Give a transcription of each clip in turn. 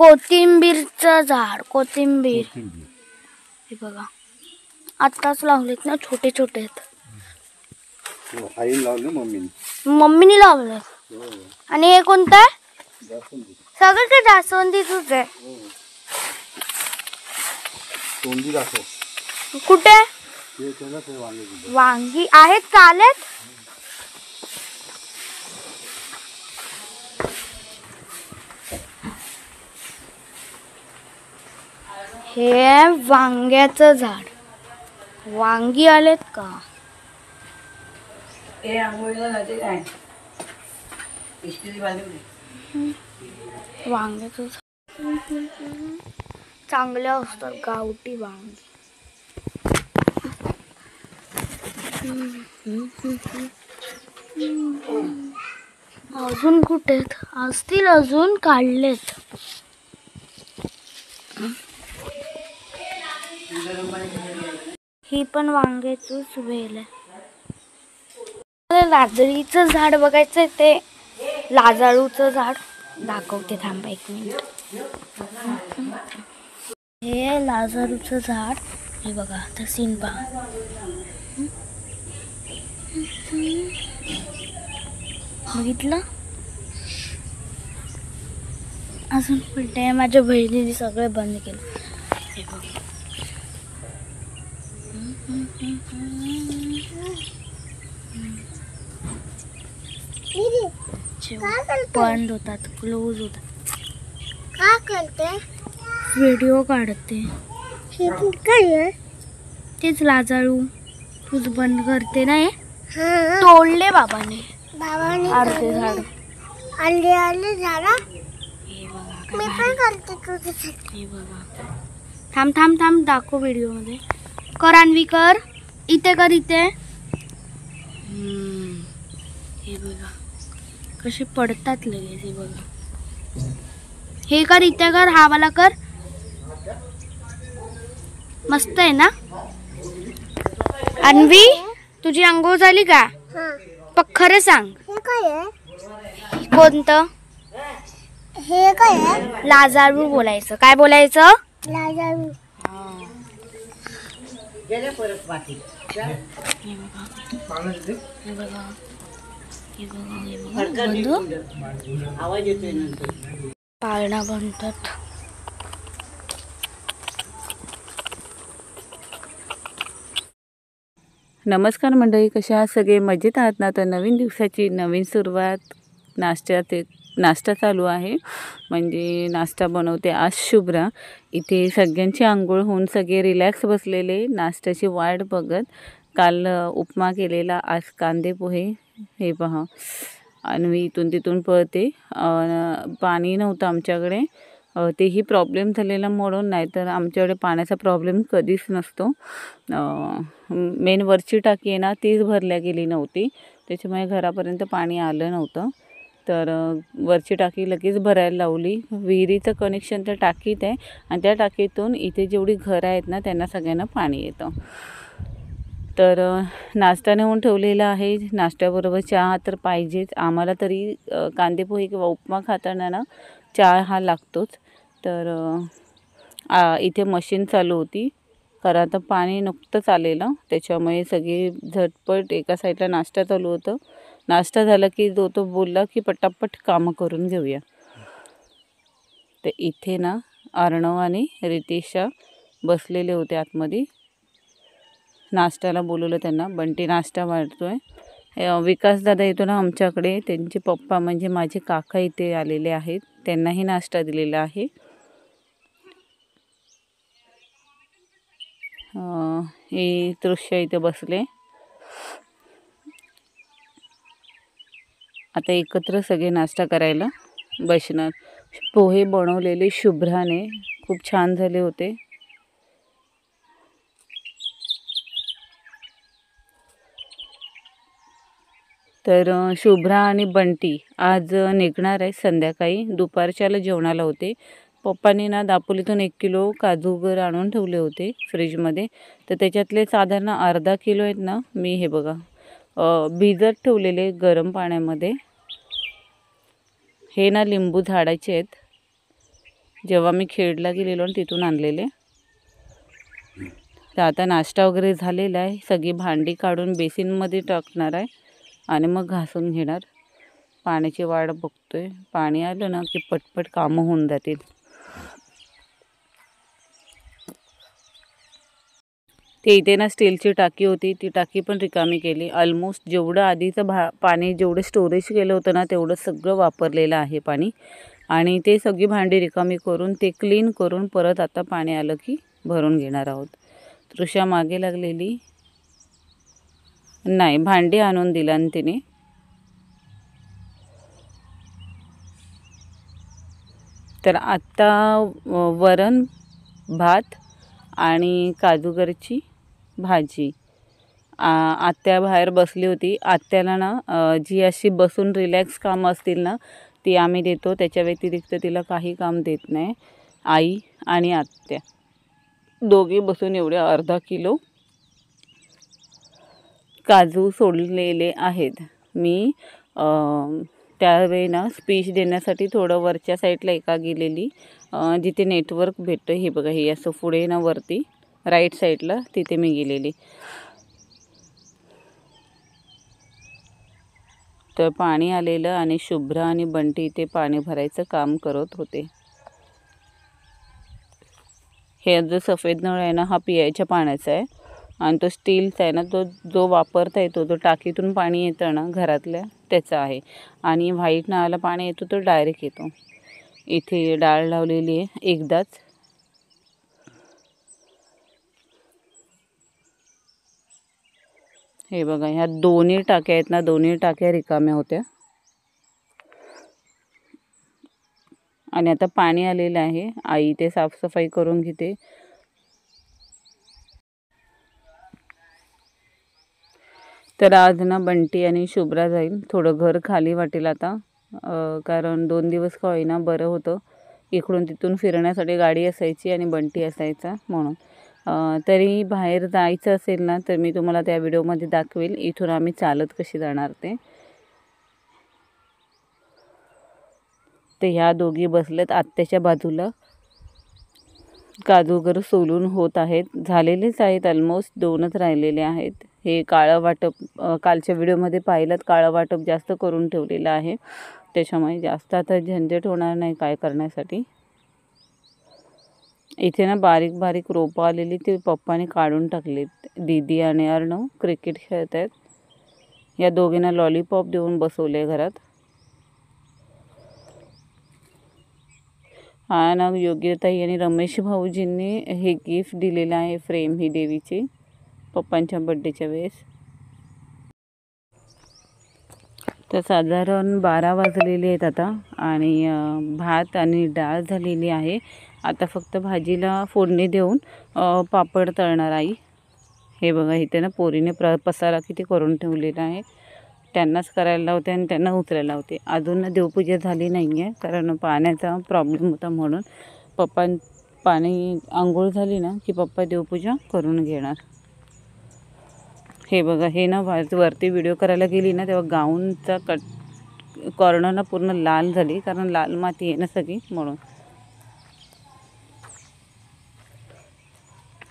कोथिंबीरचं झाड, कोथिंबीर हे बघा आत्ताच लावलेत ना, छोटे छोटे आहेत. मम्मीने लावले. आणि हे कोणतं आहे? सगळं ते जास्वंदीचंच आहे. कुठे वांगी आहेत? चालेत. हे वांग्याचं झाड. वांगी आलेत का? वांग्याचं चांगले असतात गावठी वांगी. अजून कुठे असतील? अजून काढलेत. ही पण वांग्याचीच वेल आहे. लाजळीचं झाड बघायचंय, ते लाजाळूचं झाड दाखवते. थांबा एक मिनिट. हे लाजाळूचं झाड. हे बघा आता सीन पहा. बघितलं? अजून पलटे. माझ्या बहिणीने सगळे बंद केलं. हे बघा बंद होतात, क्लोज होतात. का करते? व्हिडिओ काढते. काय तेच लाजाळू तूच बंद करते ना. हे तोडले बाबाने अर्धे झाड. आले झाड. हे बघा मी पण करते. हे बघा थांब थांब थांब दाखव व्हिडिओ मध्ये. कर अन्वी कर. इथे कर इथे. हे बघा कसे पडतात लगेच. हे बघा. हे कर इथे कर. हा वाला कर. मस्त आहे ना. अन्वी तुझी अंघोळ झाली का? खरं सांग. कोणतं? हे काय? लाजाळू बोलायचं. काय बोलायचं? लाजाळू. पाळणा बनतात. नमस्कार मंडळी, कशा आहात सगळे? मजेत आहात ना? तर नवीन दिवसाची नवीन सुरुवात. नाश्ता चालू आहे. म्हणजे नाश्ता बनवते आज शुभ्रा. इथे सगळ्यांची आंघोळ होऊन सगळे रिलॅक्स बसलेले नाश्त्याची वाट बघत. काल उपमा केलेला, आज कांदे पोहे. हे पहा आणि इथून तिथून पळते. पाणी नव्हतं आमच्याकडे. तेही प्रॉब्लेम झालेला म्हणून, नाहीतर आमच्याकडे पाण्याचा प्रॉब्लेम कधीच नसतो. मेन वरची टाकी आहे ना, तीच भरल्या गेली नव्हती, त्याच्यामुळे घरापर्यंत पाणी आलं नव्हतं. तर वरची टाकी लगेच भरायला लावली. विहिरीचं कनेक्शन त्या टाकीत आहे आणि त्या टाकीतून इथे जेवढी घरं आहेत ना त्यांना सगळ्यांना पाणी येतं. तर नाश्ता नेऊन ठेवलेला आहे. नाश्त्याबरोबर चहा तर पाहिजेच आम्हाला. तरी कांदे पोहे किंवा उपमा खाताना ना चहा हा लागतोच. तर इथे मशीन चालू होती, कारण आता पाणी नुकतंच आलेलं, त्याच्यामुळे सगळी झटपट एका साईडला नाश्ता चालू होतं. नाश्ता झाला की तो बोलला की पटापट कामं करून घेऊया. तर इथे ना अर्णव आणि रितेशा बसलेले होते आतमध्ये. नाश्त्याला बोलवलं त्यांना. बंटी नाश्ता वाढतोय. विकासदादा येतो ना आमच्याकडे, त्यांचे पप्पा म्हणजे माझे काका इथे आलेले आहेत, त्यांनाही नाश्ता दिलेला आहे. हे दृश्य इथे बसले. आता एकत्र सगळे नाश्ता करायला बसणार. पोहे बनवलेले शुभ्राने खूप छान झाले होते. तर शुभ्रा आणि बंटी आज निघणार आहे संध्याकाळी. दुपारच्याला जेवणाला होते. पप्पांनी ना दापोलीतून 1 किलो काजूगर आणून ठेवले होते फ्रीजमध्ये. तर त्याच्यातले साधारण अर्धा किलो आहेत ना, मी हे बघा भिजत ठेवलेले गरम पाण्यामध्ये. हे ना लिंबू झाडाचे आहेत. जेव्हा मी खेडला गेलेलो आणि तिथून आणलेले. तर आता नाश्ता वगैरे झालेला आहे. सगळी भांडी काढून बेसिनमध्ये टाकणार आहे आणि मग घासून घेणार. पाण्याची वाट बघतोय. पाणी आलं ना की पटपट कामं होऊन जातील. ते इथे ना स्टीलची टाकी होती, ती टाकी पण रिकामी केली. ऑलमोस्ट जेवढं आधीचं पाणी जेवढं स्टोरेज केलं होतं ना तेवढं सगळं वापरलेलं आहे पाणी. आणि ते सगळी भांडी रिकामी करून ते क्लीन करून परत आता पाणी आलं की भरून घेणार आहोत. तृषा मागे लागलेली नाही, भांडी आणून दिला आणि तिने. तर आत्ता वरण भात आणि काजूगरची भाजी. आत्या बाहेर बसली होती. आत्याला ना जी अशी बसून रिलॅक्स कामं असतील ना ती आम्ही देतो, त्याच्या व्यतिरिक्त तिला काही काम देत नाही. आई आणि आत्या दोघी बसून एवढे अर्धा किलो काजू सोडलेले आहेत. मी त्यावेळी ना स्पीच देण्यासाठी थोडं वरच्या साईडला एका गेलेली, जिथे नेटवर्क भेटतं. हे बघा, हे असं पुढे ना वरती राईट साईडला तिथे मी गेलेली. तर पाणी आलेलं आणि शुभ्रा आणि बंटी इथे पाणी भरायचं काम करत होते. हे जो सफेद नळ आहे ना हा पियाच्या पाण्याचा आहे आणि तो स्टीलचा आहे ना, तो जो वापरता येतो, जो टाकीतून पाणी येतं ना घरातल्या त्याचा आहे. आणि व्हाईट नळाला पाणी येतो तो डायरेक्ट येतो. इथे डाळ लावलेली आहे एकदाच. हे बघा, ह्या दोन्ही टाक्या आहेत ना, दोन्ही टाक्या रिकाम्या होत्या. आणि आता पाणी आलेलं आहे. आई ते साफसफाई करून घेते. तर आज ना बंटी आणि शुभ्रा जाईल. थोडं घर खाली वाटेल आता, कारण 2 दिवस का होईना बरं होतं. इकडून तिथून फिरण्यासाठी गाडी असायची आणि बंटी असायचा म्हणून. तरी बाहेर जायचं असेल ना तर मी तुम्हाला त्या व्हिडिओमध्ये दाखवेल इथून आम्ही चालत कशी जाणार ते. तर ह्या दोघी बसल्यात आत्याच्या बाजूला. काजू वगैरे सोलून होत आहेत, झालेलेच आहेत. ऑलमोस्ट 2च राहिलेले आहेत. हे काळं वाटप कालच्या व्हिडिओमध्ये पाहिलं, काळं वाटप जास्त करून ठेवलेलं आहे. त्याच्यामुळे जास्त आता झंझट होणार नाही काय करण्यासाठी. इथे ना बारीक बारीक रोपं आलेली ते पप्पाने काढून टाकलीत. दीदी आणि अर्णव क्रिकेट खेळत आहेत. या दोघींना लॉलीपॉप देऊन बसवले घरात. हा ना योग्यताई आणि रमेश भाऊजींनी हे गिफ्ट दिलेलं आहे, फ्रेम ही देवीची पप्पांच्या बड्डेच्या वेळेस. तर साधारण 12 वाजलेले आहेत आता आणि भात आणि डाळ झालेली आहे. आता फक्त भाजीला फोडणी देऊन पापड तळणार आई. हे बघा, इथे ना पोरीने पसारा किती करून ठेवलेला आहे. त्यांनाच करायला लावते आणि त्यांना उचलायला लावते. अजून देवपूजा झाली नाही आहे कारण पाण्याचा प्रॉब्लेम होता म्हणून. पाणी आंघोळ झाली ना की पप्पा देवपूजा करून घेणार. हे बघा, हे ना वरती व्हिडिओ करायला गेली ना तेव्हा गाऊनचा कॉर्नर ना पूर्ण लाल झाली, कारण लाल माती आहे ना सगळी म्हणून.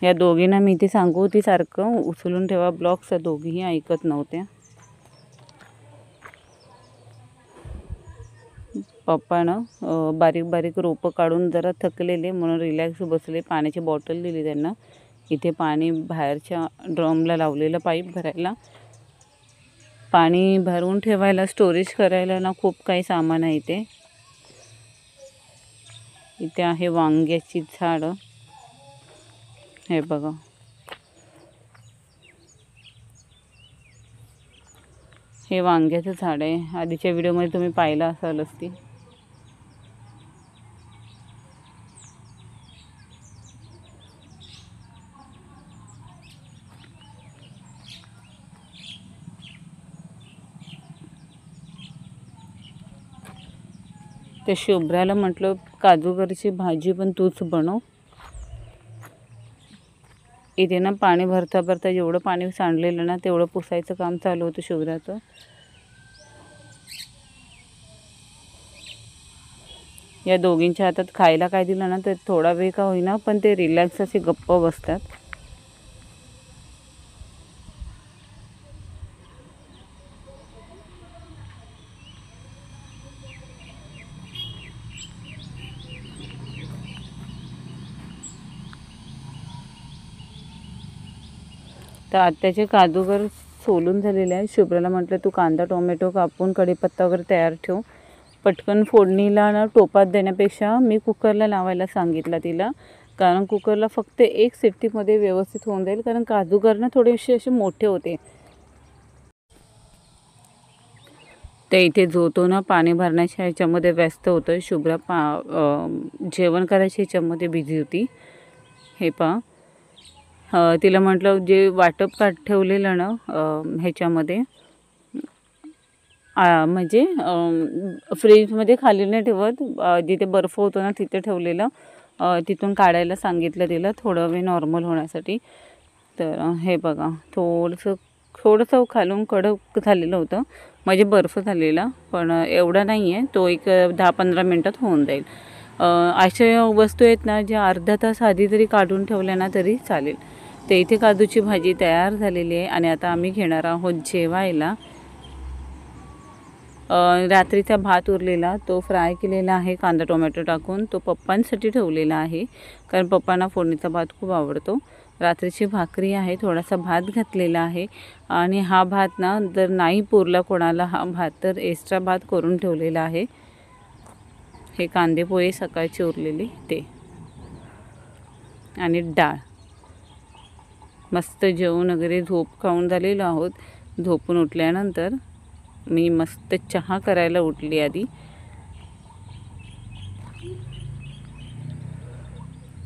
या दोघींना मी ते सांगू होती सारखं उचलून ठेवा ब्लॉक्स, दोघीही ऐकत नव्हत्या. पप्पानं बारीक बारीक रोपं काढून जरा थकलेले म्हणून रिलॅक्स बसले. पाण्याची बॉटल दिली त्यांना. इथे पाणी बाहेरच्या ड्रमला लावलेलं पाईप भरायला. पाणी भरून ठेवायला, स्टोरेज करायला ना खूप काही सामान आहे इथे. इथे आहे वांग्याची झाडं. हे बघा, हे वांग्याचं झाड आहे. आधीच्या व्हिडिओमध्ये तुम्ही पाहिलं असालच ती. ते शुभ्राला म्हटलं काजूगरची भाजी पण तूच बनव. इथे ना पाणी भरता भरता जेवढं पाणी सांडलेलं ना तेवढं पुसायचं काम चालू होतं शुभ्राचं. या दोघींच्या हातात खायला काय दिलं ना तर थोडा वेळ का होईना पण ते रिलॅक्स असे गप्प बसतात. तर आत्याचे काजूगर सोलून झालेले आहे. शुभ्राला म्हटलं तू कांदा टोमॅटो कापून कढीपत्ता वगैरे तयार ठेव. पटकन फोडणीला ना टोपात देण्यापेक्षा मी कुकरला लावायला सांगितलं तिला, कारण कुकरला फक्त एक शिट्टीमध्ये व्यवस्थित होऊन जाईल, कारण काजूगर ना थोडेसे असे मोठे होते. ते इथे जोतो ना पाणी भरण्याच्या ह्याच्यामध्ये व्यस्त होतं. शुभ्रा जेवण करायच्या ह्याच्यामध्ये बिझी होती. हे तिला म्हटलं जे वाटप ठेवलेलं ना ह्याच्यामध्ये म्हणजे फ्रीजमध्ये खाली नाही ठेवत, जिथे बर्फ होतो ना तिथे ठेवलेलं, तिथून काढायला सांगितलं तिला थोडं वेळ नॉर्मल होण्यासाठी. तर हे बघा थोडंसं खालून कडक झालेलं होतं, म्हणजे बर्फ झालेला, पण एवढा नाही आहे. तो एक 10-15 मिनटात होऊन जाईल. अशा वस्तू आहेत ना ज्या अर्धा तास आधी तरी काढून ठेवल्या ना तरी चालेल. ते इथे काजूची भाजी तयार झालेली आहे आणि आता आम्ही घेणार आहोत जेवायला. रात्रीचा भात उरलेला तो फ्राय केलेला आहे कांदा टोमॅटो टाकून, तो पप्पांसाठी ठेवलेला आहे, कारण पप्पांना फोडणीचा भात खूप आवडतो. रात्रीची भाकरी आहे, थोडासा भात घातलेला आहे आणि हा भात ना जर नाही पुरला कोणाला हा भात तर एक्स्ट्रा भात करून ठेवलेला आहे. हे कांदे पोहे सकाळचे उरलेले ते आणि डाळ. मस्त जेवण वगैरे झोप खाऊन झालेलो आहोत. झोपून उठल्यानंतर मी मस्त चहा करायला उठली आधी.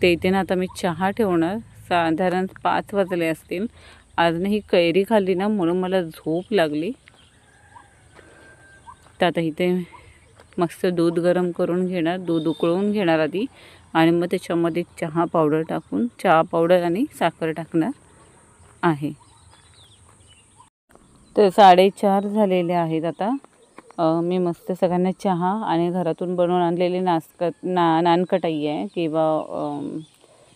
ते इथे ना आता मी चहा ठेवणार. साधारण 5 वाजले असतील. आज ही कैरी खाल्ली ना म्हणून मला झोप लागली. तर आता इथे मस्त दूध गरम करून घेणार, दूध उकळवून घेणार आधी आणि मग त्याच्यामध्ये चहा पावडर टाकून चहा पावडर आणि साखर टाकणार आहे. तर 4:30 झालेले आहेत आता. मी मस्त सगळ्यांना चहा आणि घरातून बनवून आणलेले नानकटाई आहे किंवा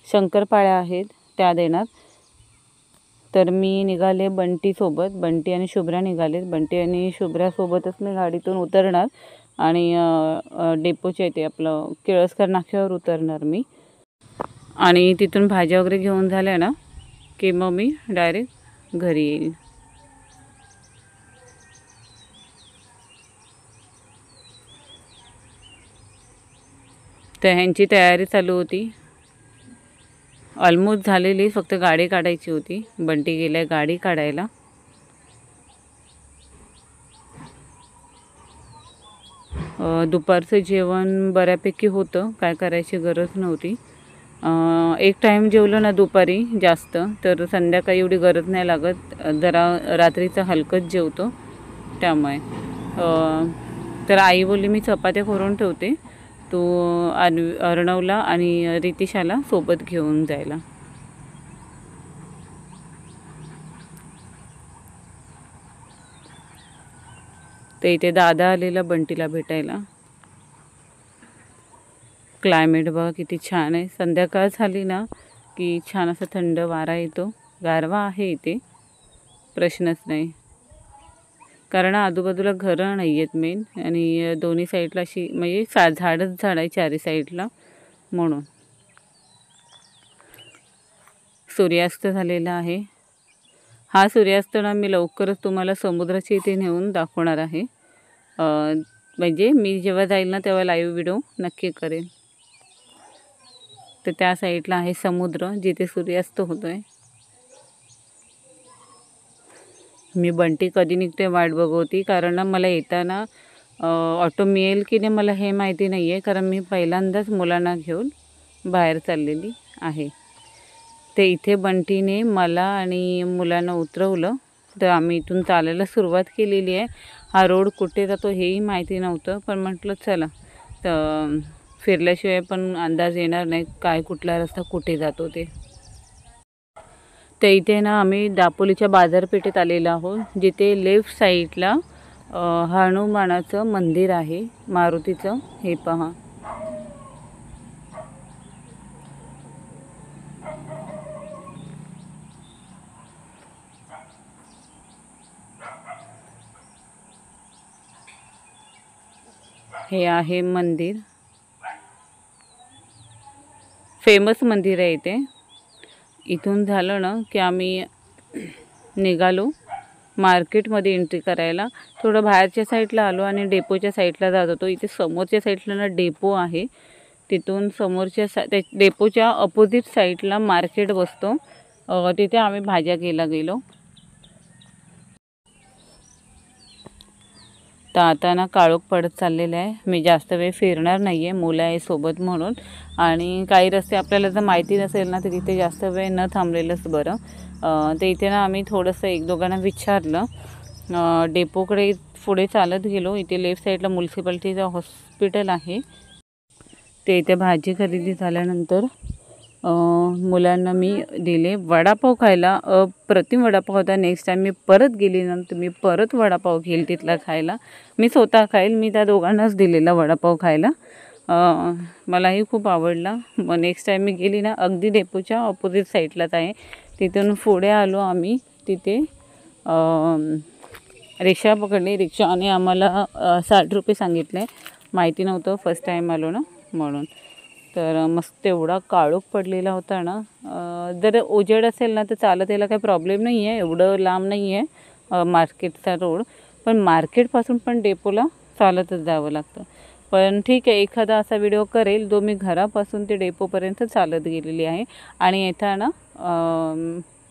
शंकरपाळ्या आहेत त्या देणार. तर मी निघाले बंटीसोबत, बंटी आणि शुभ्रा निघालेत. बंटी आणि शुभ्रासोबतच मी गाडीतून उतरणार आणि डेपोच्या इथे आपलं केळसकर नाक्यावर उतरणार मी. आणि तिथून भाज्या वगैरे घेऊन झाल्या ना की मग मी डायरेक्ट घरी येईल. तर ह्यांची तयारी चालू होती, ऑलमोस्ट झालेली, फक्त गाडी काढायची होती. बंटी गेलाय गाडी काढायला. दुपारचं जेवण बऱ्यापैकी होतं, काय करायची गरज नव्हती. एक टाईम जेवलं ना दुपारी जास्त तर संध्याकाळी एवढी गरज नाही लागत. जरा रात्रीचं हलकंच जेवतो त्यामुळे. तर आई बोलली मी चपात्या करून ठेवते, तो अर्णवला आणि रितिशाला सोबत घेऊन जायला. ते इथे दादा आलेला बंटीला भेटायला. क्लायमेट बघा किती छान आहे. संध्याकाळ झाली ना की छान असा थंड वारा येतो. गारवा आहे इथे, प्रश्नच नाही, कारण आजूबाजूला घरं नाही आहेत मेन आणि दोन्ही साईडला अशी म्हणजे झाडच झाड आहे चारी साईडला. म्हणून सूर्यास्त झालेला आहे. हा सूर्यास्त ना मी लवकरच तुम्हाला समुद्राच्या इथे नेऊन दाखवणार आहे. म्हणजे मी जेव्हा जाईल ना तेव्हा लाईव्ह व्हिडिओ नक्की करेन. तर त्या साईडला आहे समुद्र जिथे सूर्यास्त होतो आहे. मी बंटी कधी निघते वाट बघवती, कारण मला येताना ऑटो मिळेल की नाही मला हे माहिती नाही आहे, कारण मी पहिल्यांदाच मुलांना घेऊन बाहेर चाललेली आहे. ते इथे बंटीने मला आणि मुलांना उतरवलं, तर आम्ही इथून चालायला सुरुवात केलेली आहे. हा रोड कुठे जातो हेही माहिती नव्हतं, पण म्हटलं चला तर फिरल्याशिवाय पण अंदाज येणार नाही काय कुठला रस्ता कुठे जातो ते. ते इथे ना आम्ही दापोलीच्या बाजारपेठेत आलेलो आहोत, जिथे लेफ्ट साईडला हनुमानाचं मंदिर आहे, मारुतीचं. हे पहा हे आहे मंदिर, फेमस मंदिर आहे इथे. इथून झालं ना की आम्ही निघालो मार्केटमध्ये एंट्री करायला. थोडं बाहेरच्या साईडला आलो आणि डेपोच्या साईडला जात होतो. इथे समोरच्या साईडला ना डेपो आहे, तिथून समोरच्या डेपोच्या अपोजिट साईडला मार्केट बसतो. तिथे आम्ही भाज्या घ्यायला गेलो. तर आता ना काळोख पडत चाललेला आहे. मी जास्त वेळ फिरणार नाही आहे, मुलं आहे सोबत म्हणून. आणि काही रस्ते आपल्याला जर माहिती नसेल ना तर तिथे जास्त वेळ न थांबलेलंच बरं. तर इथे ना आम्ही थोडंसं एक दोघांना विचारलं. डेपोकडे पुढे चालत गेलो. इथे लेफ्ट साईडला म्युन्सिपाल्टीचं हॉस्पिटल आहे. ते इथे भाजी खरेदी झाल्यानंतर मुलांना मी दिले वडापाव खायला. अप्रतिम वडापाव होता. नेक्स्ट टाईम मी परत गेली नंतर मी परत वडापाव घेईल तिथला खायला. मी स्वतः खाईल, मी त्या दोघांनाच दिलेला वडापाव खायला. मलाही खूप आवडला. मग नेक्स्ट टाईम मी गेली ना अगदी डेपोच्या ऑपोजिट साईडलाच आहे. तिथून पुढे आलो आम्ही. तिथे रिक्षा पकडली. रिक्षाने आम्हाला 60 रुपये सांगितले. माहिती नव्हतं, फर्स्ट टाईम आलो ना म्हणून. तर मस्त एवढा काळोख पडलेला होता ना. जर उजेड असेल ना तर चालत यायला काही प्रॉब्लेम नाही आहे, एवढं लांब नाही आहे मार्केटचा रोड. पण मार्केटपासून पण डेपोला चालतच जावं लागतं. पण ठीक आहे, एखादा असा व्हिडिओ करेल जो मी घरापासून ते डेपोपर्यंत चालत गेलेली आहे. आणि येता ना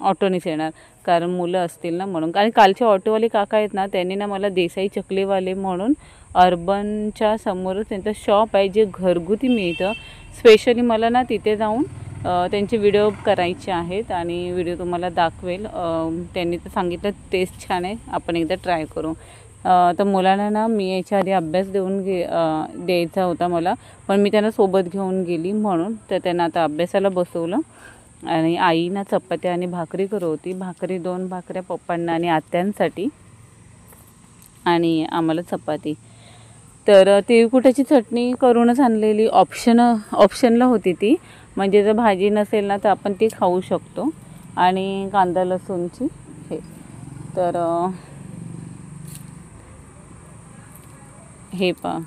ऑटोनेच येणार, कारण मुलं असतील ना म्हणून. कारण कालचे ऑटोवाले काका आहेत ना, त्यांनी ना मला देसाई चकलेवाले म्हणून अर्बनच्या समोरच त्यांचं शॉप आहे जे घरगुती मिळतं. स्पेशली मला ना तिथे जाऊन त्यांचे व्हिडिओ करायचे आहेत आणि व्हिडिओ तुम्हाला दाखवेल. त्यांनी तर सांगितलं टेस्ट छान आहे, आपण एकदा ट्राय करू. तर मुलांना ना मी याच्या आधी अभ्यास द्यायचा होता मला, पण मी त्यांना सोबत घेऊन गेली म्हणून. तर त्यांना आता अभ्यासाला बसवलं. आणि आई ना चपात्या आणि भाकरी करत होती. 2 भाकऱ्या पप्पांना आणि आत्यांसाठी आणि आम्हाला चपाती. तर तिळकुटाची चटणी करूनच आणलेली, ऑप्शनला होती ती. म्हणजे जर भाजी नसेल ना तर आपण ती खाऊ शकतो. आणि कांदा लसूणची हे. तर हे पहा,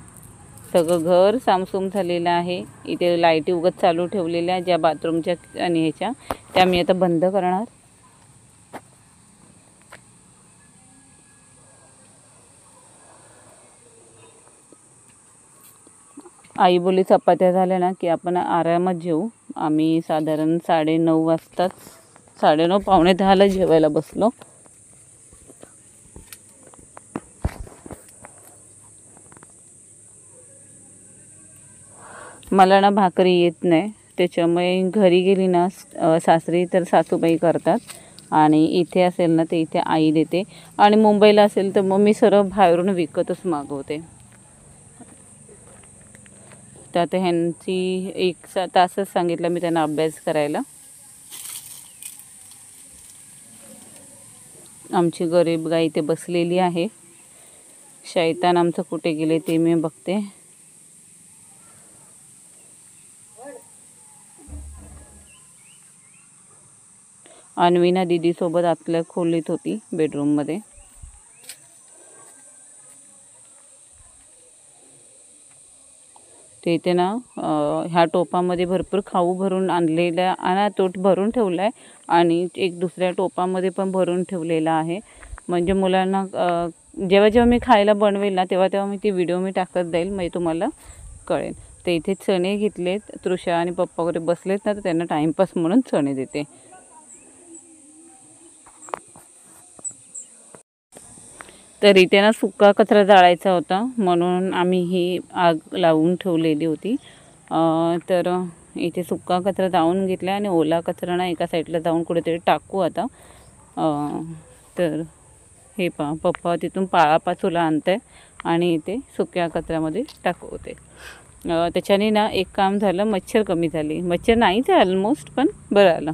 सगळं घर सामसूम झालेलं आहे. इथे लाईटी उगाच चालू ठेवलेल्या ज्या बाथरूमच्या आणि ह्याच्या, त्या मी आता बंद करणार. आई बोली चपात्या झाल्या ना की आपण आरामात जेवू. आम्ही साधारण 9:30 वाजताच, 9:30 पावणे 10ला जेवायला बसलो. मला ना भाकरी येत नाही, त्याच्यामुळे घरी गेली ना सासरी तर सासूबाई करतात आणि इथे असेल ना ते इथे आई देते. आणि मुंबईला असेल तर मग मी सर्व बाहेरून विकतच मागवते. तर आता ह्यांची 1 तासच सांगितलं मी त्यांना अभ्यास करायला. आमची गरीब गाई इथे बसलेली आहे. शैतान आमचं कुठे गेले ते मी बघते. अन्वीना दीदीसोबत आतल्या खोलीत होती, बेडरूममध्ये. ते इथे ना ह्या टोपामध्ये भरपूर खाऊ भरून आणलेला आणि तो भरून ठेवला आहे आणि एक दुसऱ्या टोपामध्ये पण भरून ठेवलेला आहे. म्हणजे मुलांना जेव्हा मी खायला बनवेल ना तेव्हा मी ती व्हिडिओ मी टाकत जाईल, म्हणजे तुम्हाला कळेल. ते इथे चणे घेतलेत, तृषा आणि पप्पा वगैरे बसलेत ना तर त्यांना टाईमपास म्हणून चणे देते. तर इथे ना सुका कचरा जाळायचा होता म्हणून आम्ही ही आग लावून ठेवलेली होती. तर इथे सुका कचरा जाळून घेतला आणि ओला कचरा ना एका साईडला जाऊन कुठेतरी टाकू आता. तर हे पप्पा तिथून पाळापाचोला आणत आहे आणि इथे सुक्या कचऱ्यामध्ये टाकवते. त्याच्याने ना एक काम झालं, मच्छर कमी झाली. मच्छर नाहीच आहे ऑलमोस्ट, पण बरं आलं.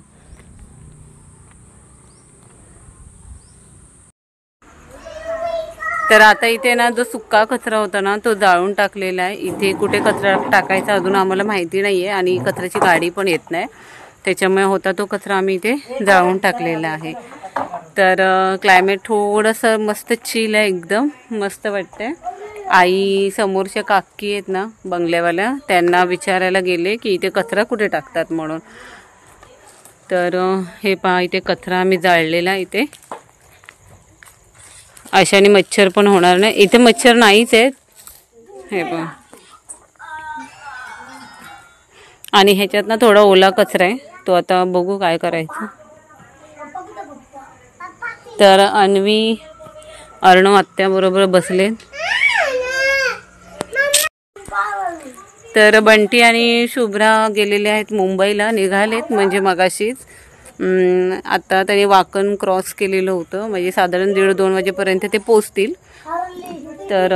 तर आता इथे ना जो सुका कचरा होता ना तो जाळून टाकलेला आहे. इथे कुठे कचरा टाकायचा अजून आम्हाला माहिती नाही आहे आणि कचऱ्याची गाडी पण येत नाही, त्याच्यामुळे होता तो कचरा आम्ही इथे जाळून टाकलेला आहे. तर क्लायमेट थोडंसं मस्त चिल आहे, एकदम मस्त वाटतंय. आई समोरच्या काकी आहेत ना बंगल्यावाल्या, त्यांना विचारायला गेले की इथे कचरा कुठे टाकतात म्हणून. तर हे पहा, इथे कचरा आम्ही जाळलेला इथे. अशाने मच्छर पण होणार नाही. इथे मच्छर नाहीच आहेत, हे पहा. आणि ह्याच्यात ना थोडा ओला कचरा आहे, तो आता बघू काय करायचं. तर अन्वी अर्णव आत्याबरोबर बसले. तर बंटी आणि शुभ्रा गेलेले आहेत मुंबईला, निघालेत म्हणजे मगाशीच. आता त्यांनी वाकण क्रॉस केलेलं होतं, म्हणजे साधारण 1:30-2 वाजेपर्यंत ते पोचतील. तर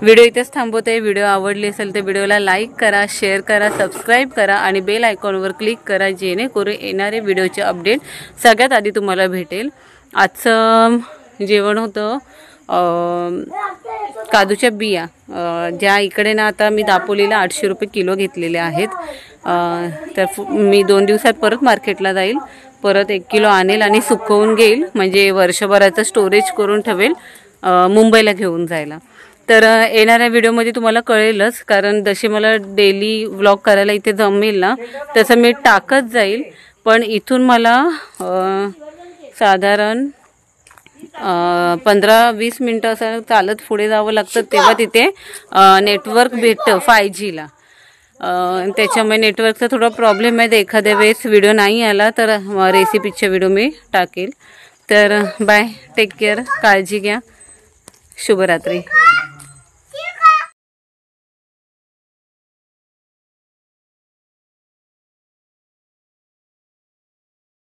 व्हिडिओ इथेच थांबवते. व्हिडिओ आवडली असेल तर व्हिडिओला लाईक करा, शेअर करा, सबस्क्राईब करा आणि बेल आयकॉनवर क्लिक करा, जेणेकरून येणारे व्हिडिओचे अपडेट सगळ्यात आधी तुम्हाला भेटेल. आजचं जेवण होतं काजूच्या बिया, ज्या इकडे ना आता मी दापोलीला 800 रुपये किलो घेतलेले आहेत. तर मी 2 दिवसात परत मार्केटला जाईल, परत 1 किलो आणेल आणि सुकवून घेईल, म्हणजे वर्षभराचं स्टोरेज करून ठेवेल मुंबईला घेऊन जायला. तर येणाऱ्या व्हिडिओमध्ये तुम्हाला कळेलच, कारण जसे मला डेली व्लॉग करायला इथे जमेल ना तसं मी टाकत जाईल. पण इथून मला साधारण 15-20 मिनटं असं चालत पुढे जावं लागतं, तेव्हा तिथे नेटवर्क भेटतं 5Gला. त्याच्यामुळे नेटवर्कचा थोडा प्रॉब्लेम आहे. एखाद्या वेळेस व्हिडिओ नाही आला तर रेसिपीचे व्हिडिओ मी टाकेल. तर बाय, टेक केअर, काळजी घ्या, शुभरात्री.